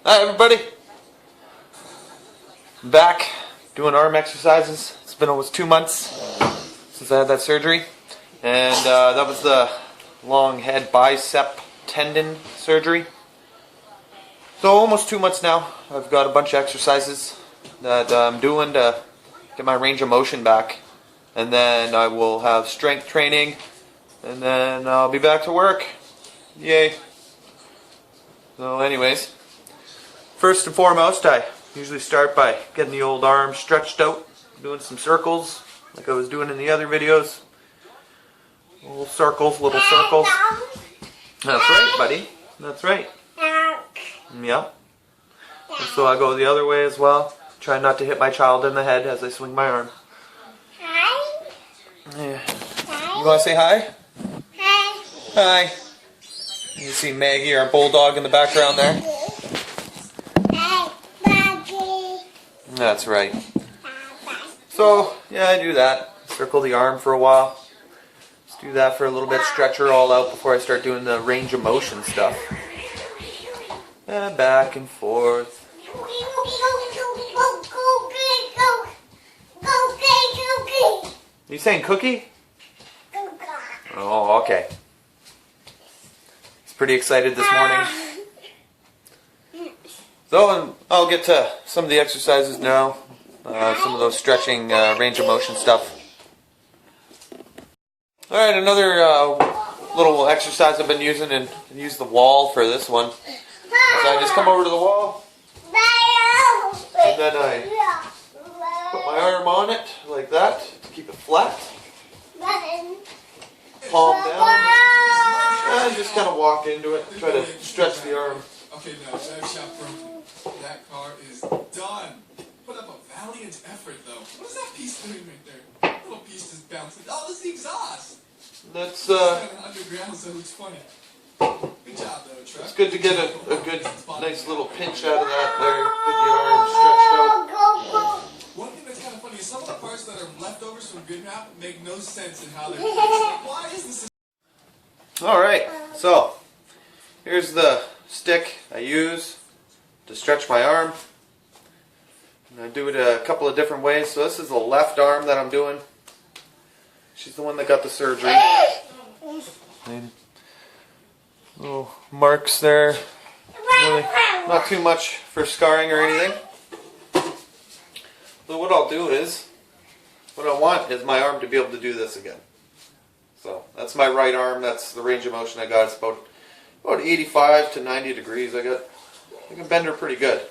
Hi everybody. Back doing arm exercises. It's been almost 2 months since I had that surgery, and that was the long head bicep tendon surgery. So almost 2 months now. I've got a bunch of exercises that I'm doing to get my range of motion back, and then I will have strength training, and then I'll be back to work. Yay. So anyways, first and foremost, I usually start by getting the old arm stretched out, doing some circles like I was doing in the other videos. Little circles, little circles. That's right, buddy. That's right. Yeah. And so I go the other way as well. Try not to hit my child in the head as I swing my arm. Hi. Yeah. You want to say hi? Hi. Hi. You see Maggie, our bulldog, in the background there? Hi, Maggie. That's right. So, yeah, I do that. Circle the arm for a while. Just do that for a little bit, stretch her all out before I start doing the range of motion stuff. And back and forth. You saying cookie? Oh, okay. He's pretty excited this morning. So I'll get to some of the exercises now. Some of those stretching range of motion stuff. Alright, another little exercise I've been using, and use the wall for this one. So I just come over to the wall, and then I put my arm on it like that to keep it flat. Palm down, and just kind of walk into it, try to stretch the arm. Okay, now, that car is done. Put up a valiant effort, though. What is that piece doing right there? That little piece just bouncing. Oh, this is the exhaust. That's Underground, so it's funny. Good job, though, Trev. it's good to get a good, nice little pinch out of that there. Get the arm stretched out. One thing that's kind of funny is some of the parts that are leftovers from good map make no sense in how they're placed. Like, why is this? Alright, so here's the stick I use to stretch my arm. And I do it a couple of different ways. So this is the left arm that I'm doing. She's the one that got the surgery. And little marks there. Really not too much for scarring or anything. So what I'll do is, what I want is my arm to be able to do this again. So that's my right arm. That's the range of motion I got. It's about 85 to 90 degrees. I can bend her pretty good.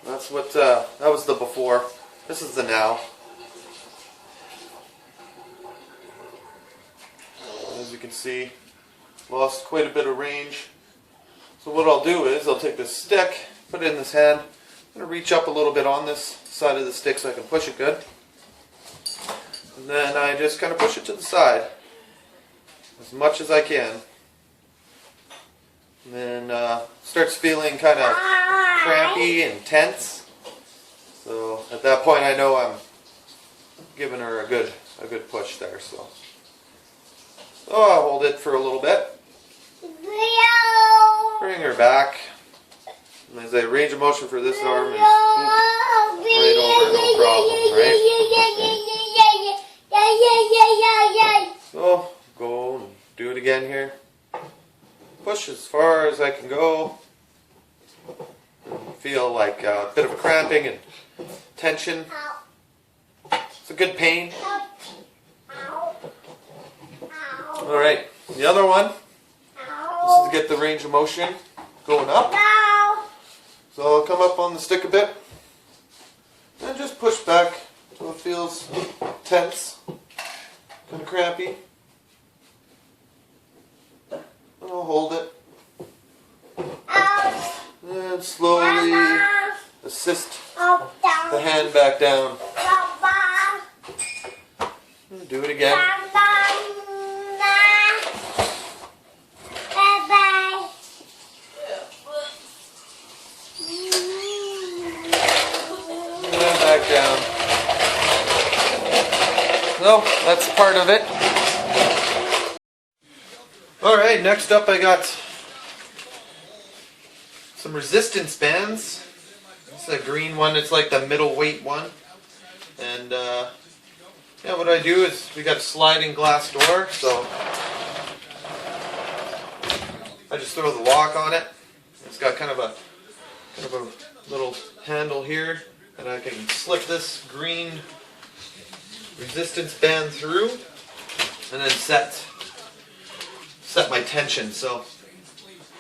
That's what that was the before. This is the now. As you can see, lost quite a bit of range. So what I'll do is I'll take this stick, put it in this hand. I'm going to reach up a little bit on this side of the stick so I can push it good. And then I just kind of push it to the side as much as I can. And then starts feeling kind of crampy and tense. So at that point I know I'm giving her a good push there. So I'll hold it for a little bit. Bring her back. And as I range of motion for this arm is right over, no problem, right? So go and do it again here. Push as far as I can go. Feel like a bit of a cramping and tension. It's a good pain. Alright, the other one. This is to get the range of motion going up. So I'll come up on the stick a bit and just push back so it feels tense, kind of crampy. And I'll hold it. And slowly assist the hand back down. And do it again. And back down. So that's part of it. Alright, next up I got some resistance bands. It's a green one. It's like the middleweight one. And yeah, what I do is we got a sliding glass door, so I just throw the lock on it. It's got kind of a little handle here, and I can slip this green resistance band through, and then set my tension. So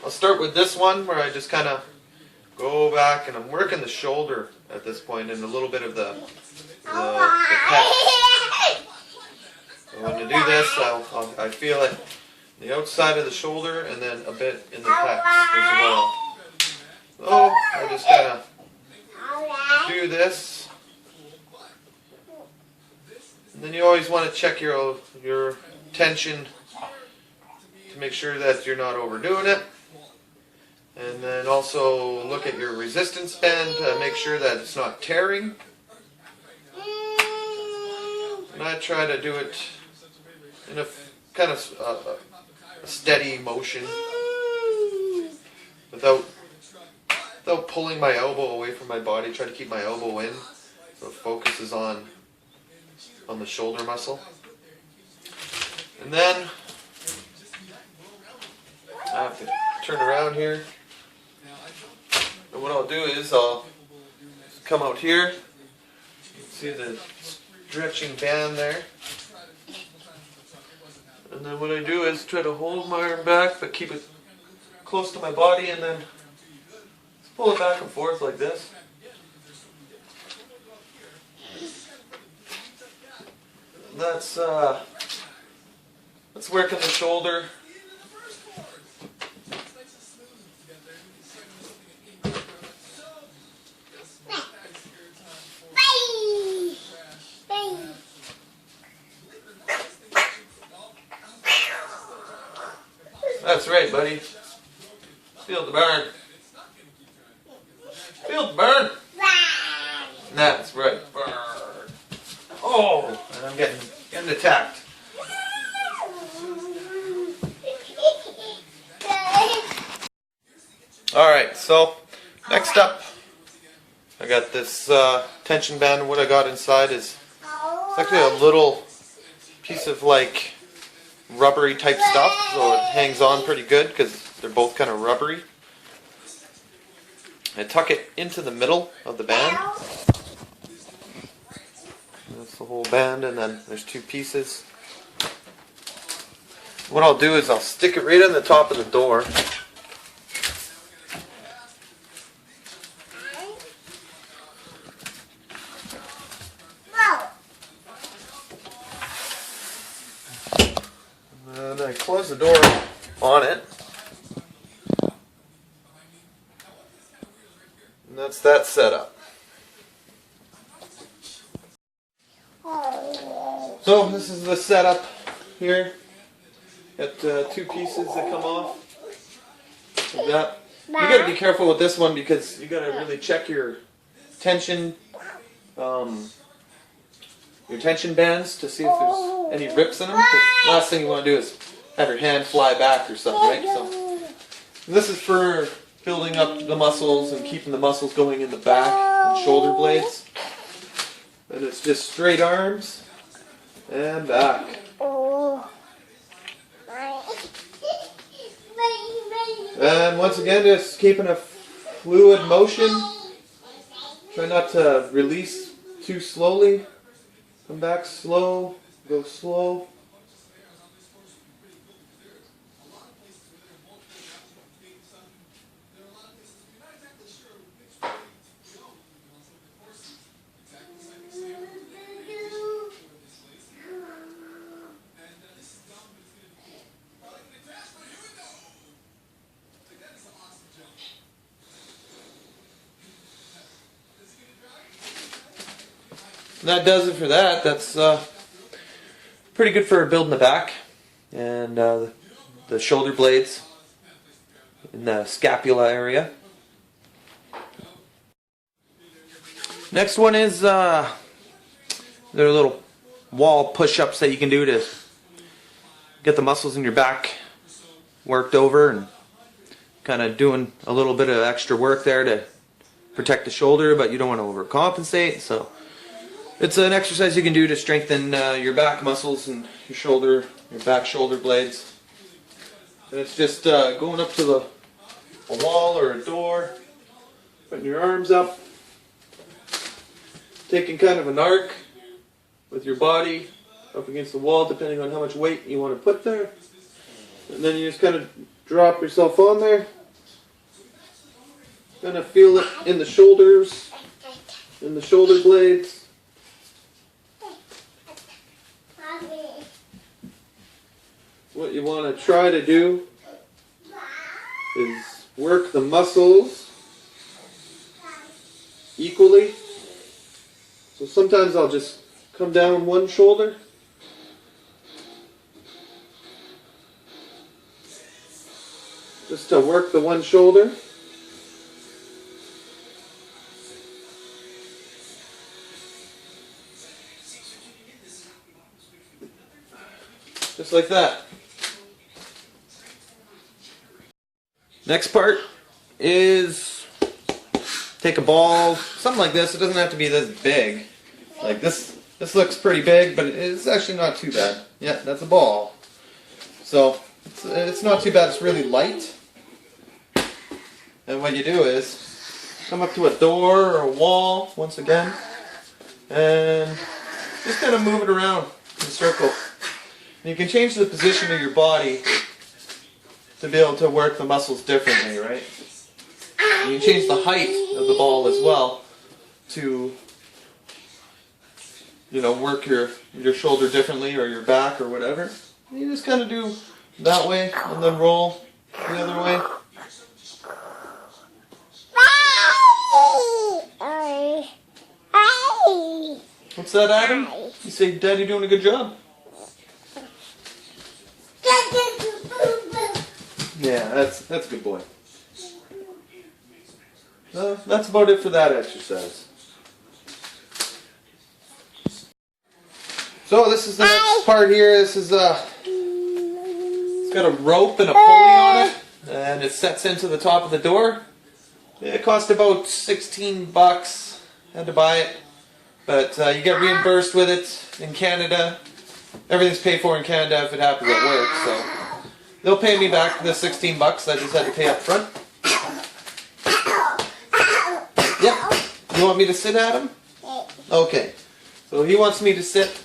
I'll start with this one where I just kind of go back, and I'm working the shoulder at this point and a little bit of the pec. So when I do this, I feel it the outside of the shoulder and then a bit in the pecs as well. So I just kind of do this, and then you always want to check your tension to make sure that you're not overdoing it. And then also look at your resistance band to make sure that it's not tearing. And I try to do it in a kind of a steady motion without pulling my elbow away from my body. Try to keep my elbow in so it focuses on the shoulder muscle. And then I have to turn around here. And what I'll do is I'll come out here. See the stretching band there. And then what I do is try to hold my arm back but keep it close to my body, and then pull it back and forth like this. That's working the shoulder. That's right, buddy. Feel the burn. Feel the burn. That's right. Burn. Oh, and I'm getting attacked. Alright, so next up, I got this tension band. What I got inside is it's actually a little piece of like rubbery type stuff, so it hangs on pretty good because they're both kind of rubbery. I tuck it into the middle of the band. That's the whole band, and then there's two pieces. What I'll do is I'll stick it right on the top of the door. And then I close the door on it. And that's that setup. So this is the setup here. Got two pieces that come off. Like that. You gotta be careful with this one because you gotta really check your tension, bands to see if there's any rips in them. 'Cause last thing you want to do is have your hand fly back or something, right? So this is for building up the muscles and keeping the muscles going in the back and shoulder blades. And it's just straight arms and back. And once again, just keeping a fluid motion. Try not to release too slowly. Come back slow, go slow. And that does it for that. That's pretty good for building the back and the shoulder blades in the scapula area. Next one is there are little wall push-ups that you can do to get the muscles in your back worked over and kind of doing a little bit of extra work there to protect the shoulder, but you don't want to overcompensate. So it's an exercise you can do to strengthen your back muscles and your shoulder, your back shoulder blades. And it's just going up to a wall or a door, putting your arms up, taking kind of an arc with your body up against the wall, depending on how much weight you want to put there. And then you just kind of drop yourself on there. Kind of feel it in the shoulders, in the shoulder blades. What you want to try to do is work the muscles equally. So sometimes I'll just come down one shoulder. Just to work the one shoulder. Just like that. Next part is take a ball, something like this. It doesn't have to be this big. Like this looks pretty big, but it's actually not too bad. Yeah, that's a ball. So it's not too bad. It's really light. And what you do is come up to a door or a wall once again, and just kind of move it around in a circle. And you can change the position of your body to be able to work the muscles differently, right? And you can change the height of the ball as well to, you know, work your shoulder differently or your back or whatever. And you just kind of do that way and then roll the other way. What's that, Adam? You say, Daddy doing a good job? Yeah, that's a good boy. That's about it for that exercise. So this is the next part here. This is it's got a rope and a pulley on it, and it sets into the top of the door. It cost about 16 bucks. Had to buy it, but you get reimbursed with it in Canada. Everything's paid for in Canada if it happens at work, so they'll pay me back the 16 bucks. I just had to pay up front. Yep. You want me to sit, Adam? Okay. So he wants me to sit.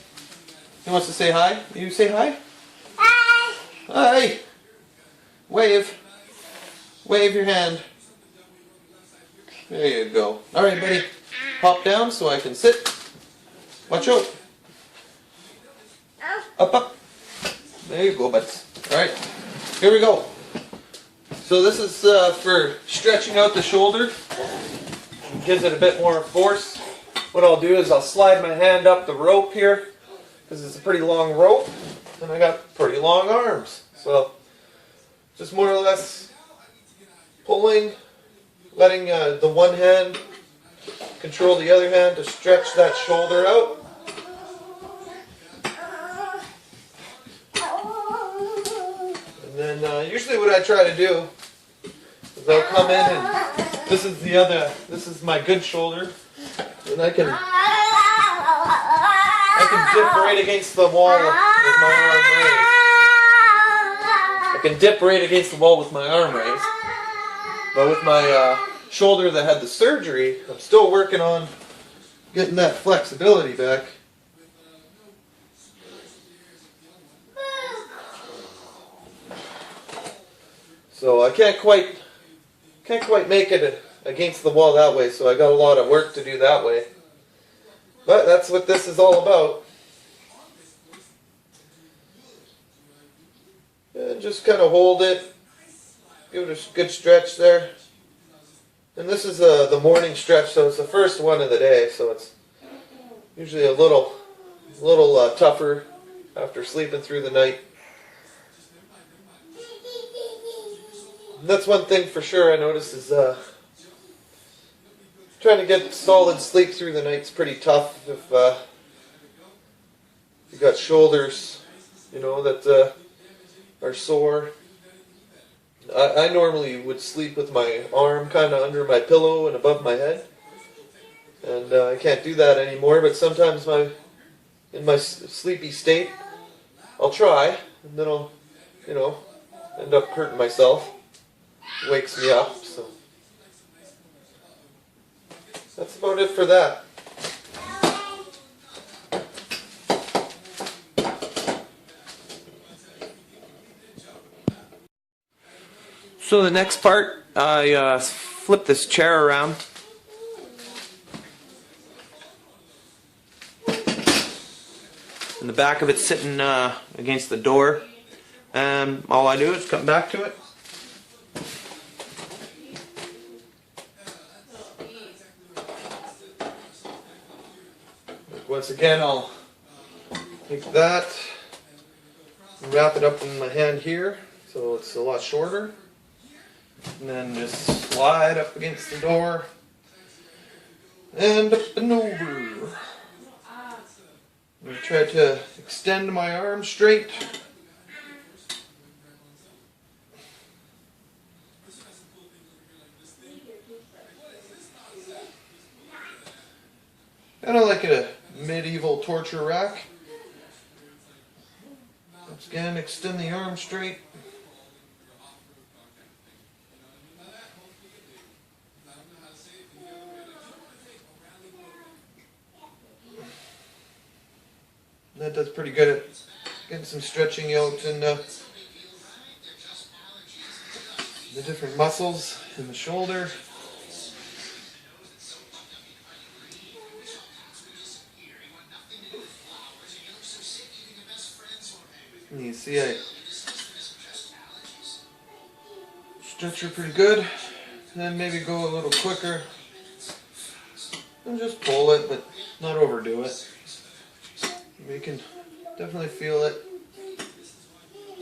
He wants to say hi. You say hi? Hi. Hi. Wave. Wave your hand. There you go. All right, buddy. Hop down so I can sit. Watch out. Up, up. There you go, bud. Alright, here we go. So this is for stretching out the shoulder. It gives it a bit more force. What I'll do is I'll slide my hand up the rope here, because it's a pretty long rope, and I got pretty long arms. So just more or less pulling, letting the one hand control the other hand to stretch that shoulder out. And then usually what I try to do is I'll come in and this is my good shoulder, and I can dip right against the wall with my arm raised. I can dip right against the wall with my arm raised. But with my shoulder that had the surgery, I'm still working on getting that flexibility back. So I can't quite make it against the wall that way, so I got a lot of work to do that way. But that's what this is all about. And just kind of hold it, give it a good stretch there. And this is the morning stretch, so it's the first one of the day, so it's usually a little tougher after sleeping through the night. And that's one thing for sure I noticed is trying to get solid sleep through the night's pretty tough if you got shoulders, you know, that are sore. I normally would sleep with my arm kind of under my pillow and above my head, and I can't do that anymore. But sometimes in my sleepy state, I'll try, and then I'll, end up hurting myself. Wakes me up. So that's about it for that. So the next part, I flip this chair around. And the back of it's sitting against the door. And all I do is come back to it. Once again, I'll take that and wrap it up in my hand here so it's a lot shorter. And then just slide up against the door and up and over. I try to extend my arm straight. Kind of like a medieval torture rack. Once again, extend the arm straight. That does pretty good at getting some stretching out in the different muscles in the shoulder. And you see I stretch her pretty good. And then maybe go a little quicker. And just pull it, but not overdo it. You can definitely feel it.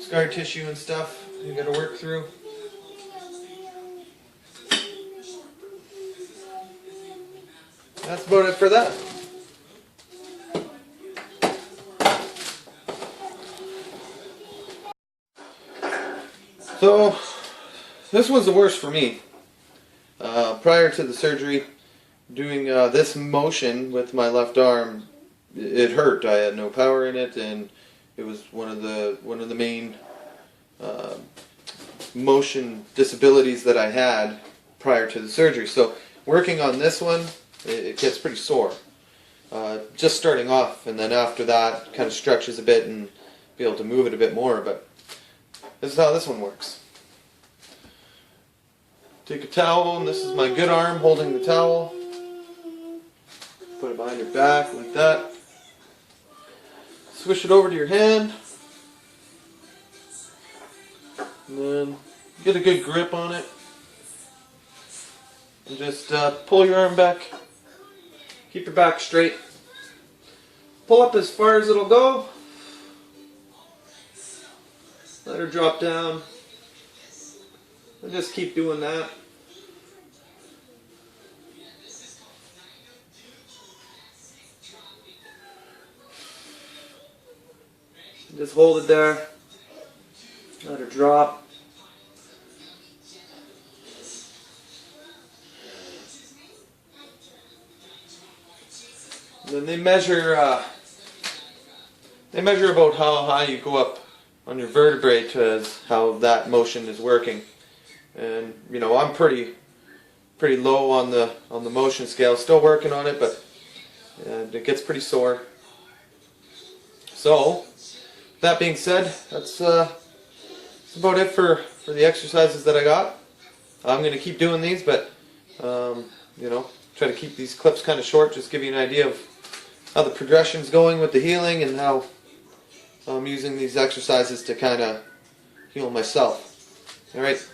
Scar tissue and stuff you gotta work through. That's about it for that. So, this was the worst for me. Prior to the surgery, doing this motion with my left arm, it hurt. I had no power in it, and it was one of the main motion disabilities that I had prior to the surgery. So working on this one, it gets pretty sore. Just starting off, and then after that, kind of stretches a bit and be able to move it a bit more. But this is how this one works. Take a towel, and this is my good arm holding the towel. Put it behind your back like that. Swish it over to your hand. And then get a good grip on it. And just pull your arm back. Keep your back straight. Pull up as far as it'll go. Let her drop down. And just keep doing that. Just hold it there. Let her drop. Then they measure about how high you go up on your vertebrae to how that motion is working. And I'm pretty low on the motion scale. Still working on it, but it gets pretty sore. So that being said, that's about it for the exercises that I got. I'm going to keep doing these, but try to keep these clips kind of short, just give you an idea of how the progression's going with the healing and how I'm using these exercises to kind of heal myself. Alright,